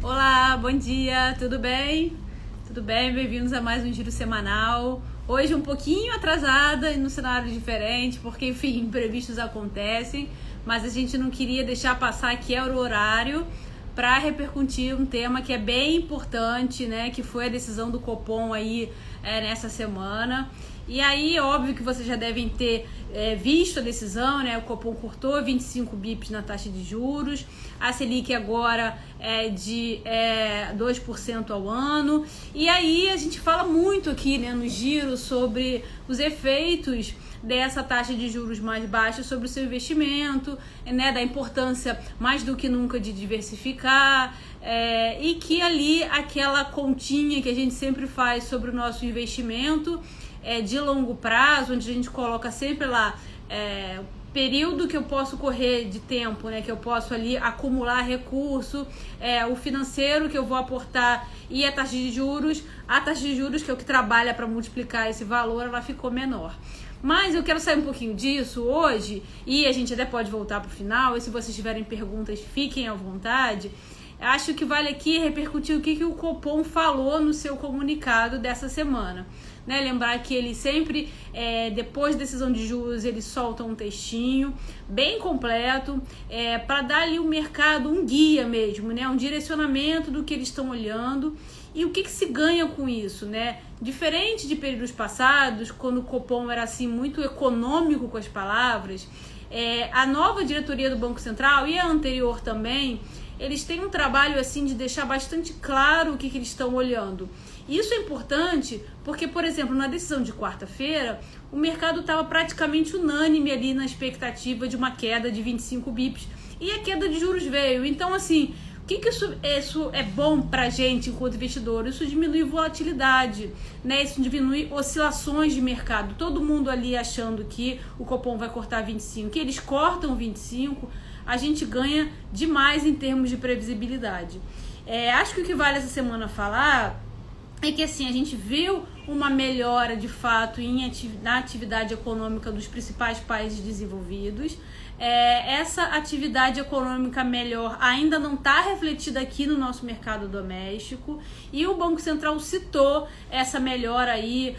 Olá, bom dia, tudo bem? Tudo bem? Bem-vindos a mais um giro semanal. Hoje um pouquinho atrasada e num cenário diferente, porque, enfim, imprevistos acontecem, mas a gente não queria deixar passar aqui o horário para repercutir um tema que é bem importante, né? Que foi a decisão do Copom aí nessa semana. E aí, óbvio que vocês já devem ter visto a decisão, né? O Copom cortou 25 bips na taxa de juros, a Selic agora é de 2% ao ano. E aí a gente fala muito aqui, né, no giro sobre os efeitos dessa taxa de juros mais baixa sobre o seu investimento, né, da importância mais do que nunca de diversificar, e que ali aquela continha que a gente sempre faz sobre o nosso investimento de longo prazo, onde a gente coloca sempre lá período que eu posso correr de tempo, né, que eu posso ali acumular recurso, o financeiro que eu vou aportar e a taxa de juros, que é o que trabalha para multiplicar esse valor, ela ficou menor. Mas eu quero sair um pouquinho disso hoje, e a gente até pode voltar para o final, e se vocês tiverem perguntas, fiquem à vontade. Acho que vale aqui repercutir o que o Copom falou no seu comunicado dessa semana. Né? Lembrar que ele sempre, depois da decisão de juros, ele solta um textinho bem completo, para dar ali ao mercado um guia mesmo, né? Um direcionamento do que eles estão olhando e o que se ganha com isso, né? Diferente de períodos passados, quando o Copom era assim muito econômico com as palavras, a nova diretoria do Banco Central e a anterior também, eles têm um trabalho assim de deixar bastante claro o que eles estão olhando. E isso é importante porque, por exemplo, na decisão de quarta-feira, o mercado estava praticamente unânime ali na expectativa de uma queda de 25 bips. E a queda de juros veio. Então, assim, o que isso é bom pra gente enquanto investidor? Isso diminui volatilidade, né? Isso diminui oscilações de mercado. Todo mundo ali achando que o Copom vai cortar 25, que eles cortam 25, a gente ganha demais em termos de previsibilidade. Acho que o que vale essa semana falar é que assim, a gente viu uma melhora de fato na atividade econômica dos principais países desenvolvidos. Essa atividade econômica melhor ainda não está refletida aqui no nosso mercado doméstico, e o Banco Central citou essa melhora aí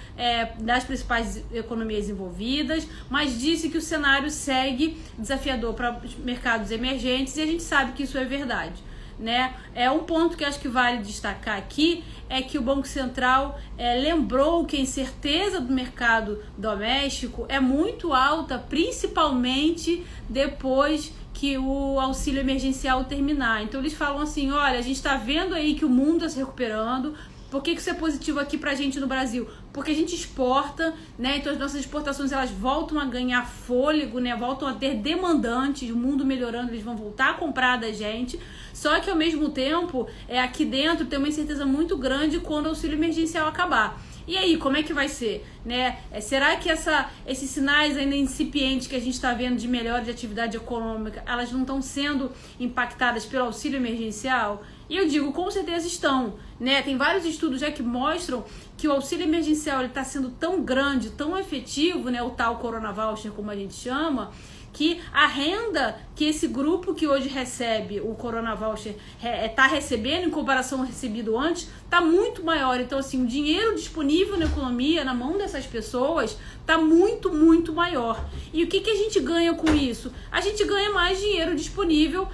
das principais economias desenvolvidas, mas disse que o cenário segue desafiador para os mercados emergentes, e a gente sabe que isso é verdade. Né? Um ponto que acho que vale destacar aqui é que o Banco Central lembrou que a incerteza do mercado doméstico é muito alta, principalmente depois que o auxílio emergencial terminar. Então eles falam assim, olha, a gente está vendo aí que o mundo está se recuperando. Por que isso é positivo aqui pra gente no Brasil? Porque a gente exporta, né? Então as nossas exportações elas voltam a ganhar fôlego, né? Voltam a ter demandantes, o mundo melhorando, eles vão voltar a comprar da gente. Só que ao mesmo tempo, aqui dentro tem uma incerteza muito grande quando o auxílio emergencial acabar. E aí, como é que vai ser? Né? Será que esses sinais ainda incipientes que a gente está vendo de melhora de atividade econômica, elas não estão sendo impactadas pelo auxílio emergencial? E eu digo, com certeza estão. Né? Tem vários estudos já que mostram que o auxílio emergencial está sendo tão grande, tão efetivo, né? O tal Corona Voucher, como a gente chama, que a renda que esse grupo que hoje recebe o Corona Voucher está recebendo em comparação ao recebido antes, está muito maior. Então, assim, o dinheiro disponível na economia, na mão dessas pessoas, está muito, muito maior. E o que a gente ganha com isso? A gente ganha mais dinheiro disponível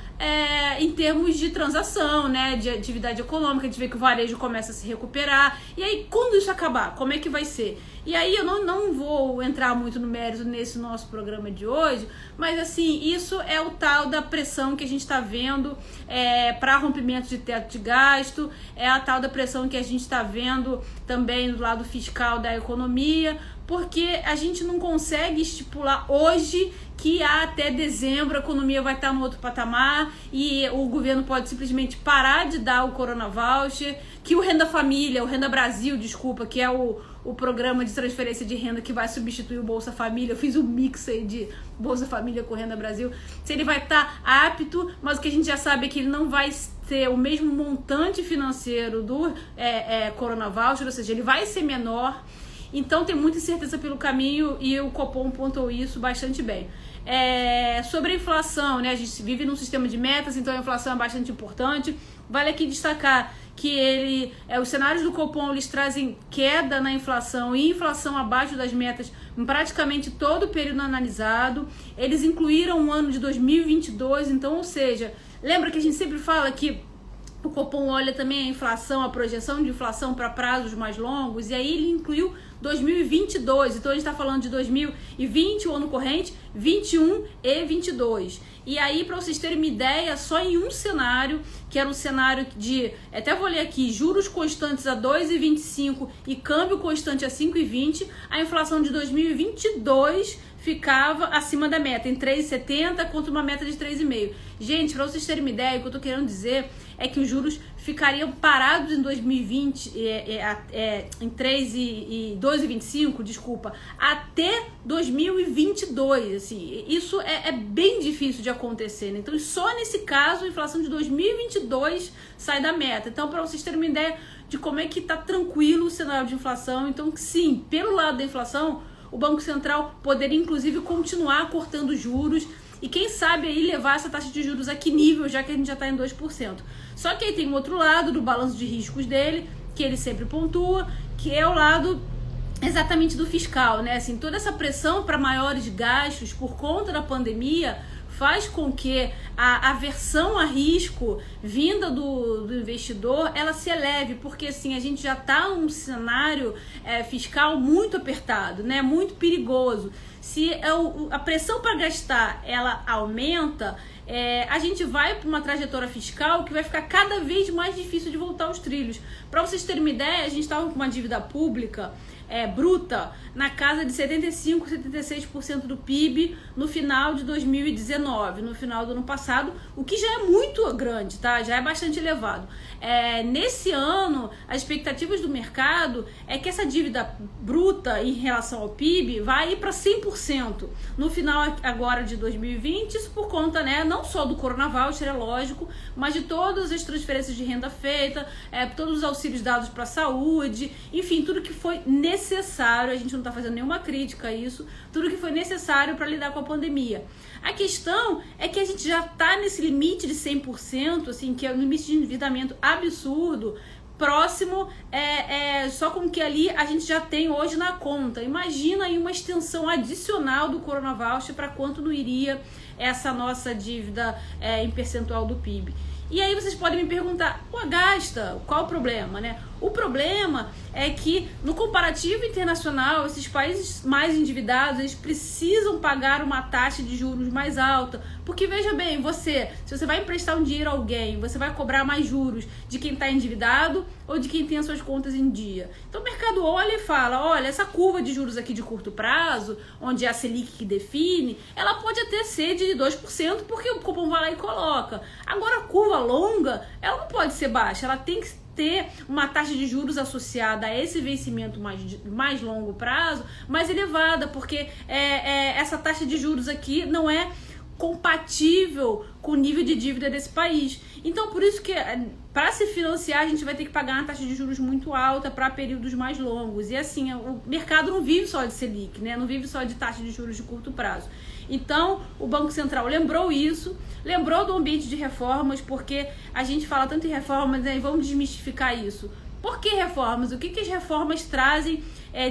em termos de transação, né, de atividade econômica. A gente vê que o varejo começa a se recuperar. E aí, quando isso acabar, como é que vai ser? E aí eu não vou entrar muito no mérito nesse nosso programa de hoje, mas assim, isso é o tal da pressão que a gente está vendo para rompimento de teto de gasto, é a tal da pressão que a gente está vendo também do lado fiscal da economia, porque a gente não consegue estipular hoje que até dezembro a economia vai estar no outro patamar e o governo pode simplesmente parar de dar o Corona Voucher, que o Renda Família, o Renda Brasil, desculpa, que é o programa de transferência de renda que vai substituir o Bolsa Família. Eu fiz um mix aí de Bolsa Família com Renda Brasil. Se ele vai estar apto, mas o que a gente já sabe é que ele não vai ter o mesmo montante financeiro do Corona Voucher, ou seja, ele vai ser menor. Então tem muita incerteza pelo caminho e o Copom pontuou isso bastante bem. Sobre a inflação, né? A gente vive num sistema de metas, então a inflação é bastante importante. Vale aqui destacar que os cenários do Copom, eles trazem queda na inflação e inflação abaixo das metas em praticamente todo o período analisado. Eles incluíram o ano de 2022, então, ou seja, lembra que a gente sempre fala que o Copom olha também a inflação, a projeção de inflação para prazos mais longos, e aí ele incluiu 2022, então a gente está falando de 2020, o ano corrente, 21 e 22. E aí, para vocês terem uma ideia, só em um cenário, que era um cenário de, até vou ler aqui, juros constantes a 2,25 e câmbio constante a 5,20, a inflação de 2022 ficava acima da meta, em 3,70 contra uma meta de 3,5. Gente, para vocês terem uma ideia, o que eu tô querendo dizer é que os juros ficariam parados em 2020, em 2,25, desculpa, até 2022, assim, isso é bem difícil de acontecer, né? Então, só nesse caso, a inflação de 2022 sai da meta. Então, para vocês terem uma ideia de como é que tá tranquilo o cenário de inflação, então, sim, pelo lado da inflação, o Banco Central poderia, inclusive, continuar cortando juros e, quem sabe, aí levar essa taxa de juros a que nível, já que a gente já está em 2%. Só que aí tem um outro lado do balanço de riscos dele, que ele sempre pontua, que é o lado exatamente do fiscal, né? Assim, toda essa pressão para maiores gastos por conta da pandemia faz com que a aversão a risco vinda do investidor, ela se eleve, porque assim, a gente já está num cenário fiscal muito apertado, né? Muito perigoso. Se a pressão para gastar ela aumenta, a gente vai para uma trajetória fiscal que vai ficar cada vez mais difícil de voltar aos trilhos. Para vocês terem uma ideia, a gente estava com uma dívida pública bruta na casa de 75%, 76% do PIB no final de 2019, no final do ano passado, o que já é muito grande, tá? Já é bastante elevado. Nesse ano, as expectativas do mercado é que essa dívida bruta em relação ao PIB vai ir para 100% no final agora de 2020, isso por conta, né, não só do Corona Voucher, é lógico, mas de todas as transferências de renda feitas, todos os auxílios dados para a saúde, enfim, tudo que foi necessário, a gente não está fazendo nenhuma crítica a isso, tudo que foi necessário para lidar com a pandemia. A questão é que a gente já está nesse limite de 100%, assim, que é um limite de endividamento absurdo, próximo, só com que ali a gente já tem hoje na conta. Imagina aí uma extensão adicional do Corona Voucher para quanto não iria essa nossa dívida em percentual do PIB. E aí vocês podem me perguntar, gasta, qual o problema, né? O problema é que no comparativo internacional, esses países mais endividados, eles precisam pagar uma taxa de juros mais alta, porque veja bem, se você vai emprestar um dinheiro a alguém, você vai cobrar mais juros de quem está endividado ou de quem tem as suas contas em dia. Então o mercado olha e fala, olha, essa curva de juros aqui de curto prazo, onde é a Selic que define, ela pode até ser de 2%, porque o Copom vai lá e coloca. Agora a curva longa, ela não pode ser baixa, ela tem que ter uma taxa de juros associada a esse vencimento mais longo prazo, mais elevada, porque essa taxa de juros aqui não é compatível com o nível de dívida desse país. Então, por isso que para se financiar, a gente vai ter que pagar uma taxa de juros muito alta para períodos mais longos. E assim, o mercado não vive só de Selic, né? Não vive só de taxa de juros de curto prazo. Então, o Banco Central lembrou isso, lembrou do ambiente de reformas, porque a gente fala tanto em reformas, né? E vamos desmistificar isso. Por que reformas? O que as reformas trazem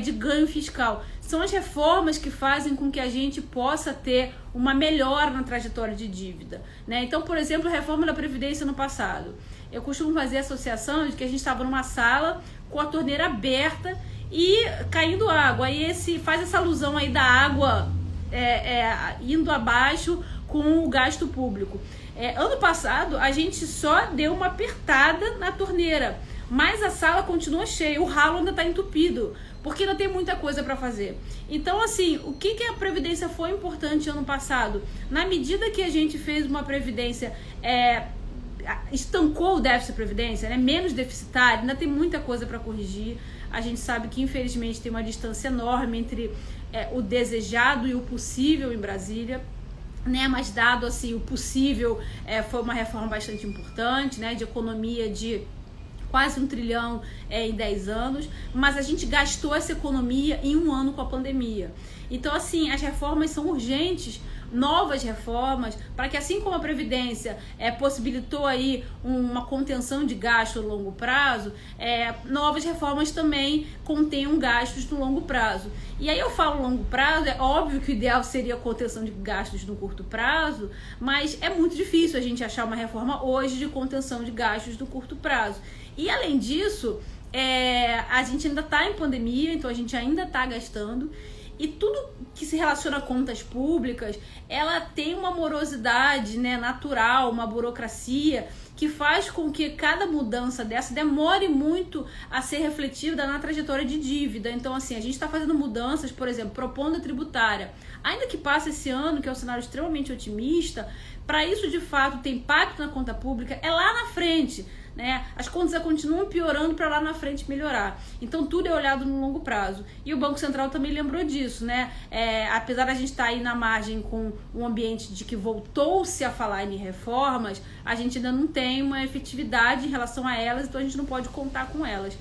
de ganho fiscal? São as reformas que fazem com que a gente possa ter uma melhora na trajetória de dívida, né? Então, por exemplo, a reforma da Previdência no passado. Eu costumo fazer a associação de que a gente estava numa sala com a torneira aberta e caindo água. Aí faz essa alusão aí da água indo abaixo com o gasto público. Ano passado, a gente só deu uma apertada na torneira, mas a sala continua cheia, o ralo ainda está entupido, porque ainda tem muita coisa para fazer. Então, assim, o que a Previdência foi importante ano passado? Na medida que a gente fez uma Previdência, estancou o déficit da Previdência, né, menos deficitário, ainda tem muita coisa para corrigir. A gente sabe que, infelizmente, tem uma distância enorme entre o desejado e o possível em Brasília, né? Mas dado assim, o possível foi uma reforma bastante importante, né, de economia de quase 1 trilhão em 10 anos, mas a gente gastou essa economia em 1 ano com a pandemia. Então, assim, as reformas são urgentes, novas reformas, para que assim como a Previdência possibilitou aí uma contenção de gastos no longo prazo, novas reformas também contenham gastos no longo prazo. E aí eu falo longo prazo, é óbvio que o ideal seria a contenção de gastos no curto prazo, mas é muito difícil a gente achar uma reforma hoje de contenção de gastos no curto prazo. E além disso, a gente ainda está em pandemia, então a gente ainda está gastando. E tudo que se relaciona a contas públicas, ela tem uma morosidade, né, natural, uma burocracia que faz com que cada mudança dessa demore muito a ser refletida na trajetória de dívida. Então, assim, a gente está fazendo mudanças, por exemplo, propondo a tributária. Ainda que passe esse ano, que é um cenário extremamente otimista, para isso, de fato, ter impacto na conta pública, é lá na frente, né? As contas continuam piorando para lá na frente melhorar. Então tudo é olhado no longo prazo. E o Banco Central também lembrou disso, né? Apesar da gente estar aí na margem com um ambiente de que voltou-se a falar em reformas, a gente ainda não tem uma efetividade em relação a elas, então a gente não pode contar com elas.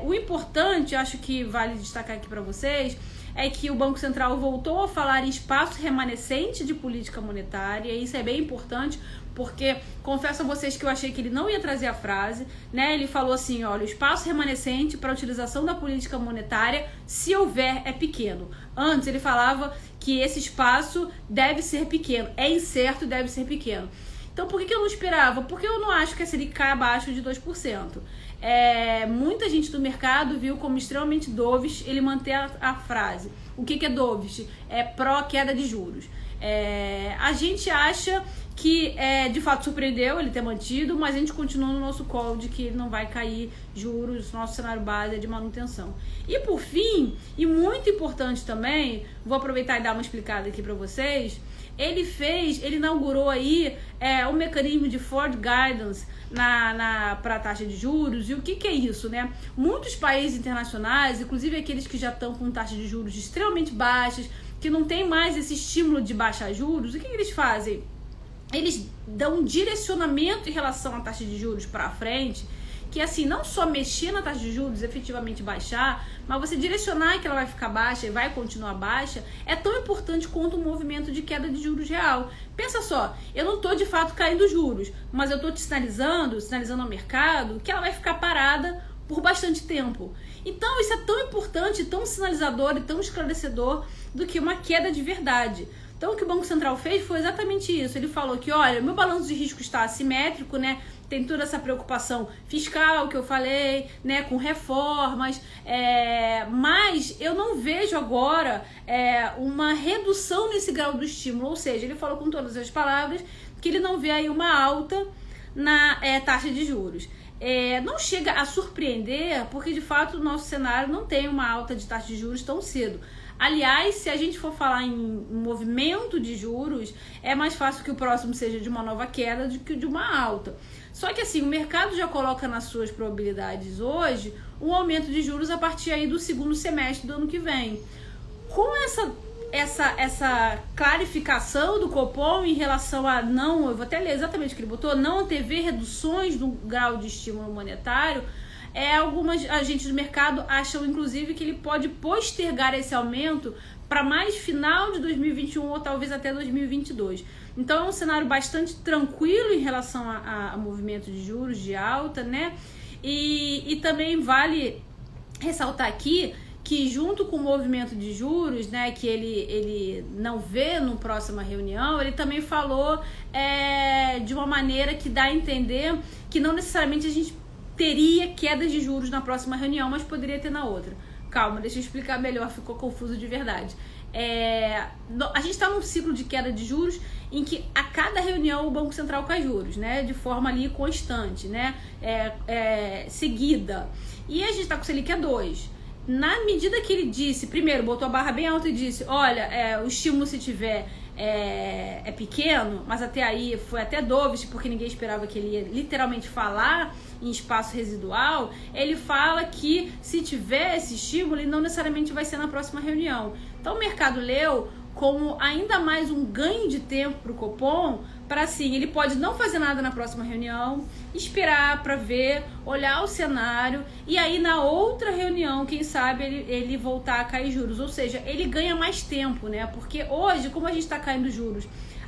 O importante, acho que vale destacar aqui para vocês, é que o Banco Central voltou a falar em espaço remanescente de política monetária, e isso é bem importante, porque confesso a vocês que eu achei que ele não ia trazer a frase, né? Ele falou assim, olha, o espaço remanescente para a utilização da política monetária, se houver, é pequeno. Antes ele falava que esse espaço deve ser pequeno, é incerto e deve ser pequeno. Então por que eu não esperava? Porque eu não acho que a Selic cai abaixo de 2%. Muita gente do mercado viu como extremamente dovish ele manter a frase. O que é dovish? É pró-queda de juros. A gente acha que de fato surpreendeu ele ter mantido, mas a gente continua no nosso call de que ele não vai cair juros, nosso cenário base é de manutenção. E por fim, e muito importante também, vou aproveitar e dar uma explicada aqui para vocês, ele inaugurou aí um mecanismo de forward guidance para a taxa de juros. E o que é isso, né? Muitos países internacionais, inclusive aqueles que já estão com taxas de juros extremamente baixas, que não tem mais esse estímulo de baixar juros, o que eles fazem? Eles dão um direcionamento em relação à taxa de juros para frente, que assim, não só mexer na taxa de juros, efetivamente baixar, mas você direcionar que ela vai ficar baixa e vai continuar baixa, é tão importante quanto o movimento de queda de juros real. Pensa só, eu não estou de fato caindo juros, mas eu estou te sinalizando ao mercado que ela vai ficar parada por bastante tempo. Então isso é tão importante, tão sinalizador e tão esclarecedor do que uma queda de verdade. Então o que o Banco Central fez foi exatamente isso. Ele falou que, olha, o meu balanço de risco está assimétrico, né? Tem toda essa preocupação fiscal que eu falei, né? Com reformas, mas eu não vejo agora uma redução nesse grau do estímulo. Ou seja, ele falou com todas as palavras que ele não vê aí uma alta na taxa de juros. Não chega a surpreender, porque de fato o nosso cenário não tem uma alta de taxa de juros tão cedo. Aliás, se a gente for falar em movimento de juros, é mais fácil que o próximo seja de uma nova queda do que de uma alta. Só que assim, o mercado já coloca nas suas probabilidades hoje um aumento de juros a partir aí do segundo semestre do ano que vem. Com essa clarificação do Copom em relação a eu vou até ler exatamente o que ele botou, não antever reduções no grau de estímulo monetário, algumas agentes do mercado acham, inclusive, que ele pode postergar esse aumento para mais final de 2021 ou talvez até 2022. Então, é um cenário bastante tranquilo em relação a movimento de juros de alta, né? E também vale ressaltar aqui que junto com o movimento de juros, né, que ele não vê no próxima reunião, ele também falou de uma maneira que dá a entender que não necessariamente a gente teria queda de juros na próxima reunião, mas poderia ter na outra. Calma, deixa eu explicar melhor, ficou confuso de verdade. A gente está num ciclo de queda de juros em que a cada reunião o Banco Central cai juros, né, de forma ali constante, né, seguida. E a gente está com o Selic a 2. Na medida que ele disse, primeiro botou a barra bem alta e disse, olha, o estímulo se tiver é pequeno, mas até aí foi até dovish, porque ninguém esperava que ele ia literalmente falar em espaço residual. Ele fala que se tiver esse estímulo, ele não necessariamente vai ser na próxima reunião. Então o mercado leu como ainda mais um ganho de tempo para o Copom para assim, ele pode não fazer nada na próxima reunião, esperar para ver, olhar o cenário e aí na outra reunião, quem sabe ele voltar a cair juros, ou seja, ele ganha mais tempo, né? Porque hoje, como a gente está caindo juros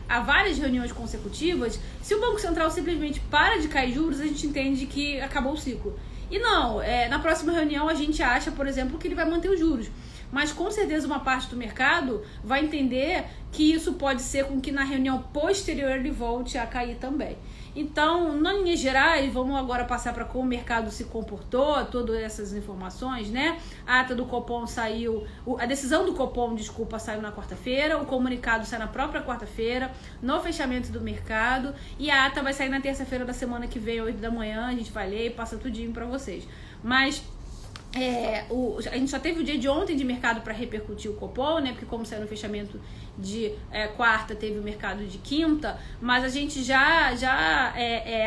há várias reuniões consecutivas, se o Banco Central simplesmente para de cair juros, a gente entende que acabou o ciclo. E não, na próxima reunião a gente acha, por exemplo, que ele vai manter os juros. Mas com certeza uma parte do mercado vai entender que isso pode ser com que na reunião posterior ele volte a cair também. Então, nas linhas gerais, vamos agora passar para como o mercado se comportou, todas essas informações, né? A ata do Copom saiu, a decisão do Copom, desculpa, saiu na quarta-feira, o comunicado sai na própria quarta-feira, no fechamento do mercado, e a ata vai sair na terça-feira da semana que vem, 8 da manhã, a gente vai ler e passa tudinho para vocês. Mas a gente só teve o dia de ontem de mercado para repercutir o Copom, né? Porque como saiu no fechamento de quarta, teve o mercado de quinta, mas a gente já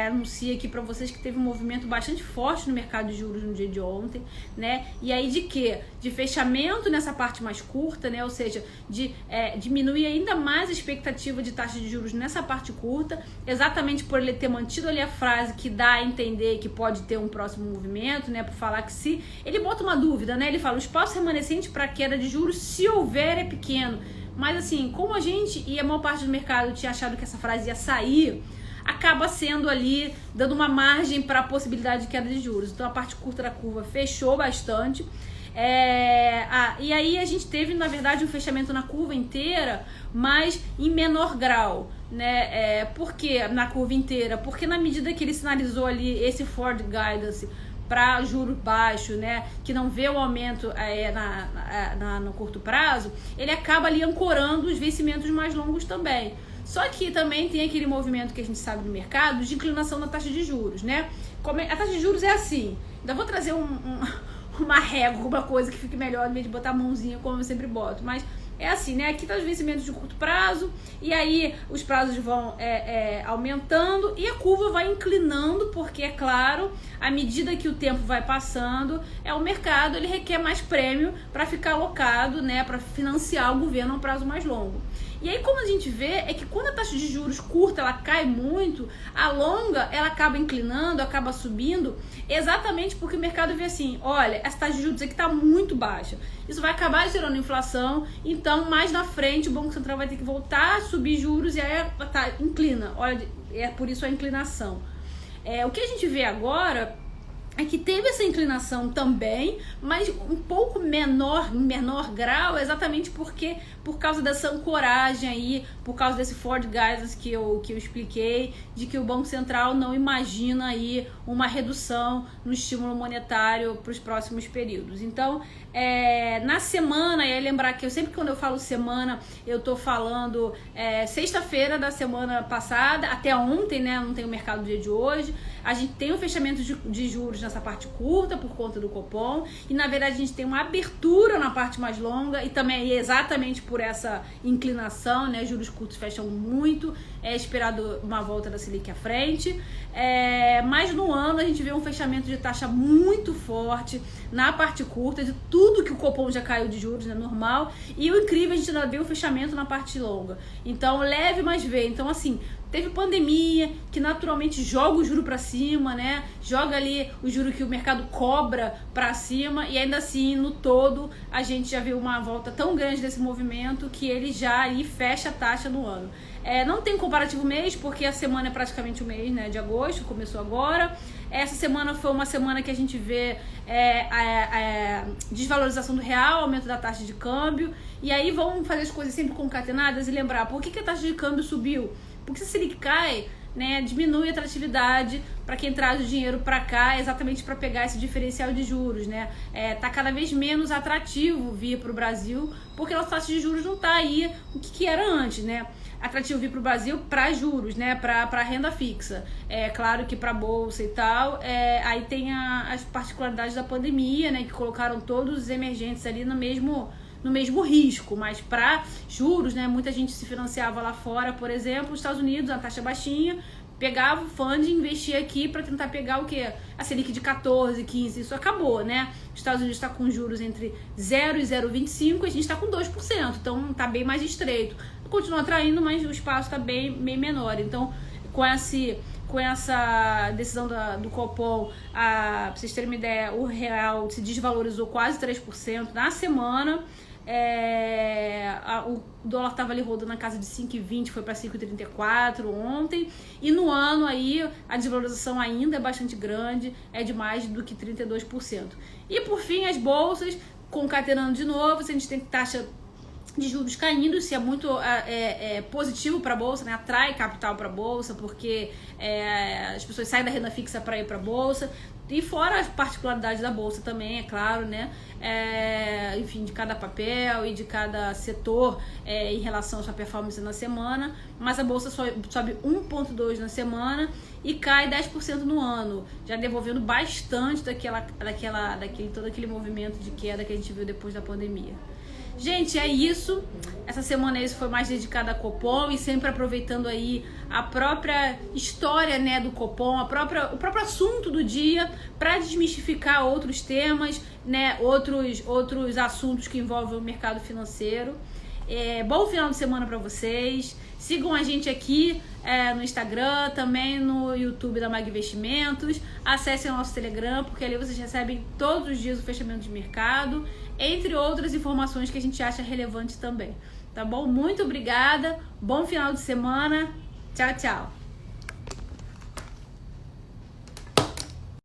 anuncia aqui para vocês que teve um movimento bastante forte no mercado de juros no dia de ontem, né? E aí de quê? De fechamento nessa parte mais curta, né? Ou seja, de diminuir ainda mais a expectativa de taxa de juros nessa parte curta, exatamente por ele ter mantido ali a frase que dá a entender que pode ter um próximo movimento, né? Por falar que se ele bota uma dúvida, né? Ele fala, o espaço remanescente para queda de juros, se houver, é pequeno. Mas assim, como a gente e a maior parte do mercado tinha achado que essa frase ia sair, acaba sendo ali, dando uma margem para a possibilidade de queda de juros. Então a parte curta da curva fechou bastante. E aí a gente teve, na verdade, um fechamento na curva inteira, mas em menor grau, né? Por que na curva inteira? Porque na medida que ele sinalizou ali esse forward guidance para juro baixo, né, que não vê o aumento no curto prazo, ele acaba ali ancorando os vencimentos mais longos também. Só que também tem aquele movimento que a gente sabe no mercado de inclinação da taxa de juros, né? A taxa de juros é assim, ainda vou trazer uma régua, uma coisa que fique melhor, em vez de botar a mãozinha como eu sempre boto, mas é assim, né? Aqui tá os vencimentos de curto prazo e aí os prazos vão aumentando e a curva vai inclinando, porque é claro, à medida que o tempo vai passando, o mercado ele requer mais prêmio para ficar alocado, né? Para financiar o governo a um prazo mais longo. E aí como a gente vê é que quando a taxa de juros curta ela cai muito, a longa ela acaba inclinando, acaba subindo, exatamente porque o mercado vê assim, olha, essa taxa de juros aqui está muito baixa, isso vai acabar gerando inflação, então mais na frente o Banco Central vai ter que voltar a subir juros e aí inclina, olha, é por isso a inclinação. O que a gente vê agora é que teve essa inclinação também, mas um pouco menor grau, exatamente porque por causa dessa ancoragem aí, por causa desse forward guidance que eu expliquei, de que o Banco Central não imagina aí uma redução no estímulo monetário para os próximos períodos. Então, na semana, e aí lembrar que eu sempre quando eu falo semana, eu tô falando sexta-feira da semana passada, até ontem, né, não tem o mercado do dia de hoje, a gente tem o fechamento de juros nessa parte curta por conta do Copom e na verdade a gente tem uma abertura na parte mais longa e também exatamente por essa inclinação, né? Juros curtos fecham muito, é esperado uma volta da Selic à frente, mas no ano a gente vê um fechamento de taxa muito forte na parte curta, de tudo que o Copom já caiu de juros, né? Normal, e o incrível, a gente ainda vê o fechamento na parte longa, então leve, mas vê, então assim, teve pandemia, que naturalmente joga o juro para cima, né? Joga ali o juro que o mercado cobra para cima e ainda assim, no todo, a gente já viu uma volta tão grande desse movimento que ele já aí fecha a taxa no ano. Não tem comparativo mês, porque a semana é praticamente o mês, né, de agosto, começou agora. Essa semana foi uma semana que a gente vê a desvalorização do real, aumento da taxa de câmbio. E aí vamos fazer as coisas sempre concatenadas e lembrar por que a taxa de câmbio subiu. Porque se a Selic cai, né, diminui a atratividade para quem traz o dinheiro para cá, exatamente para pegar esse diferencial de juros, né? Tá cada vez menos atrativo vir para o Brasil, porque a nossa taxa de juros não tá aí o que era antes, né? Atrativo vir para o Brasil para juros, né? Para renda fixa. Claro que para bolsa e tal, aí tem as particularidades da pandemia, né? Que colocaram todos os emergentes ali no mesmo risco, mas para juros, né, muita gente se financiava lá fora, por exemplo, os Estados Unidos, a taxa baixinha, pegava o fundo e investia aqui para tentar pegar o quê? A Selic de 14, 15, isso acabou, né? Os Estados Unidos está com juros entre 0 e 0,25, a gente está com 2%, então está bem mais estreito. continua atraindo, mas o espaço está bem menor. Então, com essa decisão do Copom, pra vocês terem uma ideia, o real se desvalorizou quase 3% na semana. O dólar estava ali rodando na casa de 5,20, foi para 5,34 ontem, e no ano aí a desvalorização ainda é bastante grande, é de mais do que 32%. E por fim, as bolsas concatenando de novo, se a gente tem taxa de juros caindo, isso é muito positivo para a bolsa, né? Atrai capital para a bolsa, porque as pessoas saem da renda fixa para ir para a bolsa. E fora as particularidades da bolsa também, é claro, né? Enfim, de cada papel e de cada setor em relação à sua performance na semana. Mas a bolsa sobe 1,2% na semana e cai 10% no ano, já devolvendo bastante todo aquele movimento de queda que a gente viu depois da pandemia. Gente, é isso. Essa semana isso foi mais dedicada a Copom e sempre aproveitando aí a própria história, né, do Copom, o próprio assunto do dia para desmistificar outros temas, né, outros assuntos que envolvem o mercado financeiro. Bom final de semana para vocês. Sigam a gente aqui no Instagram, também no YouTube da Mag Investimentos. Acessem o nosso Telegram, porque ali vocês recebem todos os dias o fechamento de mercado, entre outras informações que a gente acha relevante também. Tá bom? Muito obrigada. Bom final de semana. Tchau, tchau.